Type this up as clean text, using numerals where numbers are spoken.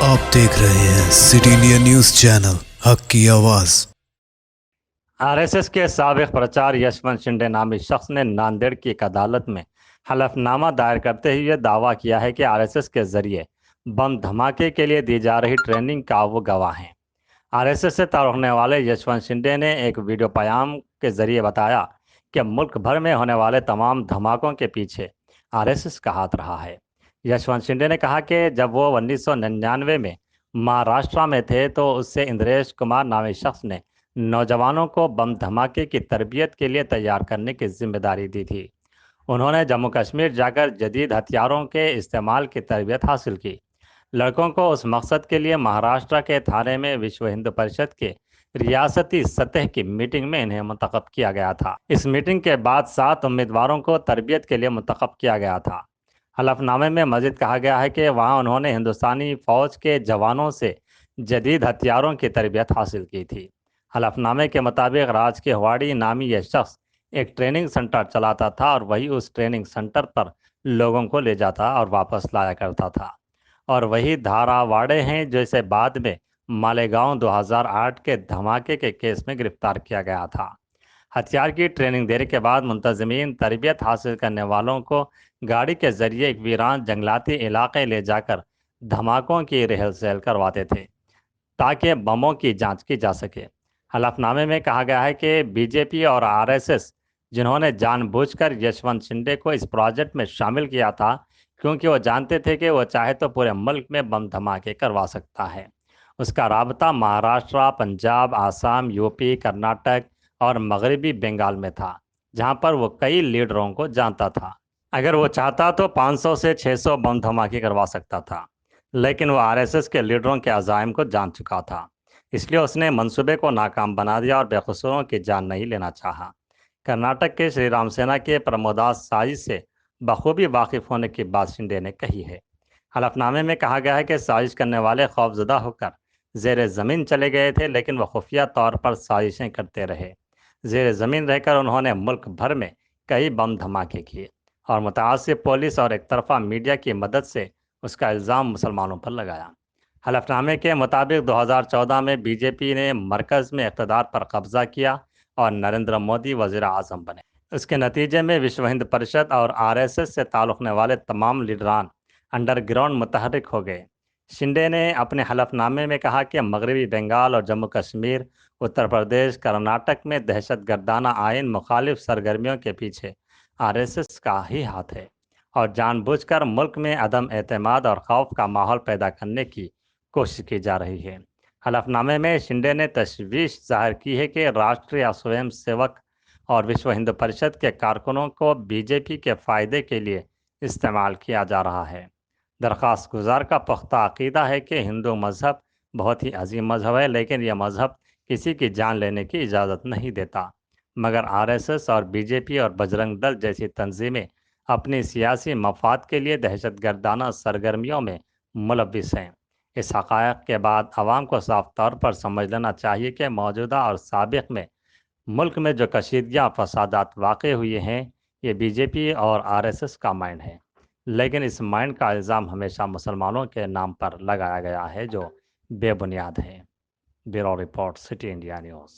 आप देख रहे हैं सिटी इंडिया न्यूज चैनल हक की आवाज। आरएसएस के साबिक प्रचार यशवंत शिंदे नामी शख्स ने नांदेड़ की एक अदालत में हलफनामा दायर करते हुए दावा किया है कि आरएसएस के जरिए बम धमाके के लिए दी जा रही ट्रेनिंग का वो गवाह हैं। आरएसएस से ताल्लुक़ रखने वाले यशवंत शिंदे ने एक वीडियो बयान के जरिए बताया कि मुल्क भर में होने वाले तमाम धमाकों के पीछे आरएसएस का हाथ रहा है। यशवंत शिंदे ने कहा कि जब वो 1999 में महाराष्ट्र में थे तो उससे इंद्रेश कुमार नामी शख्स ने नौजवानों को बम धमाके की तरबियत के लिए तैयार करने की जिम्मेदारी दी थी। उन्होंने जम्मू कश्मीर जाकर जदीद हथियारों के इस्तेमाल की तरबियत हासिल की। लड़कों को उस मकसद के लिए महाराष्ट्र के थाने में विश्व हिंदू परिषद के रियासती सतह की मीटिंग में इन्हें मुंतखब किया गया था। इस मीटिंग के बाद 7 उम्मीदवारों को तरबियत के लिए मुंतखब किया गया था। हलफनामे में मजीद कहा गया है कि वहां उन्होंने हिंदुस्तानी फौज के जवानों से जदीद हथियारों की तरबियत हासिल की थी। हलफनामे के मुताबिक राज के हवाड़ी नामी यह शख्स एक ट्रेनिंग सेंटर चलाता था और वही उस ट्रेनिंग सेंटर पर लोगों को ले जाता और वापस लाया करता था। और वही धारावाड़े हैं जिसे बाद में मालेगांव 2008 के धमाके के केस में गिरफ्तार किया गया था। हथियार की ट्रेनिंग देने के बाद मुंतजमीन तरबियत हासिल करने वालों को गाड़ी के जरिए एक वीरान जंगलाती इलाके ले जाकर धमाकों की रिहल सहल करवाते थे ताकि बमों की जांच की जा सके। हलफनामे में कहा गया है कि बीजेपी और आरएसएस जिन्होंने जानबूझकर यशवंत शिंदे को इस प्रोजेक्ट में शामिल किया था क्योंकि वो जानते थे कि वो चाहे तो पूरे मुल्क में बम धमाके करवा सकता है। उसका राबता महाराष्ट्र, पंजाब, आसाम, यूपी, कर्नाटक और मगरबी बंगाल में था, जहां पर वो कई लीडरों को जानता था। अगर वो चाहता तो 500 से 600 बम धमाके करवा सकता था, लेकिन वो आरएसएस के लीडरों के अज़ाइम को जान चुका था, इसलिए उसने मंसूबे को नाकाम बना दिया और बेकसूरों की जान नहीं लेना चाहा। कर्नाटक के श्री राम सेना के प्रमोदास साजिश से बखूबी वाकिफ होने की बात शिंदे ने कही है। हलफनामे में कहा गया है कि साजिश करने वाले खौफजदा होकर ज़ेर ज़मीन चले गए थे, लेकिन वह खुफिया तौर पर साजिशें करते रहे। ज़ेर ज़मीन रहकर उन्होंने मुल्क भर में कई बम धमाके किए और मुतासिब पुलिस और एक तरफा मीडिया की मदद से उसका इल्ज़ाम मुसलमानों पर लगाया। हलफनामे के मुताबिक 2014 में बीजेपी ने मरकज़ में इक़्तिदार पर कब्ज़ा किया और नरेंद्र मोदी वज़ीर आज़म बने। इसके नतीजे में विश्व हिंद परिषद और आरएसएस से ताल्लुक़ रखने वाले तमाम लीडरान अंडरग्राउंड मुतहरिक हो गए। शिंदे ने अपने हलफनामे में कहा कि मगरबी बंगाल और जम्मू कश्मीर, उत्तर प्रदेश, कर्नाटक में दहशत गर्दाना आइन मुखालिफ सरगर्मियों के पीछे आरएसएस का ही हाथ है और जानबूझकर मुल्क में अदम एतमाद और खौफ का माहौल पैदा करने की कोशिश की जा रही है। हलफनामे में शिंदे ने तशवीश जाहिर की है कि राष्ट्रीय स्वयं सेवक और विश्व हिंदू परिषद के कारकुनों को बीजेपी के फ़ायदे के लिए इस्तेमाल किया जा रहा है। दरख्वास्त गुजार का पुख्ता अकीदा है कि हिंदू मज़हब बहुत ही अजीम मज़हब है, लेकिन यह मज़हब किसी की जान लेने की इजाज़त नहीं देता। मगर आरएसएस और बीजेपी और बजरंग दल जैसी तंजीमें अपनी सियासी मफाद के लिए दहशत गर्दाना सरगर्मियों में मुलविस हैं। इस हक़ायक़ के बाद आवाम को साफ तौर पर समझ लेना चाहिए कि मौजूदा और साबिक़ में मुल्क में जो कशीदगियाँ और फसादात वाक़ हुए हैं, ये बीजेपी और आरएसएस का माइंड है, लेकिन इस माइंड का इल्ज़ाम हमेशा मुसलमानों के नाम पर लगाया गया है जो बेबुनियाद है। Bureau report, city India news.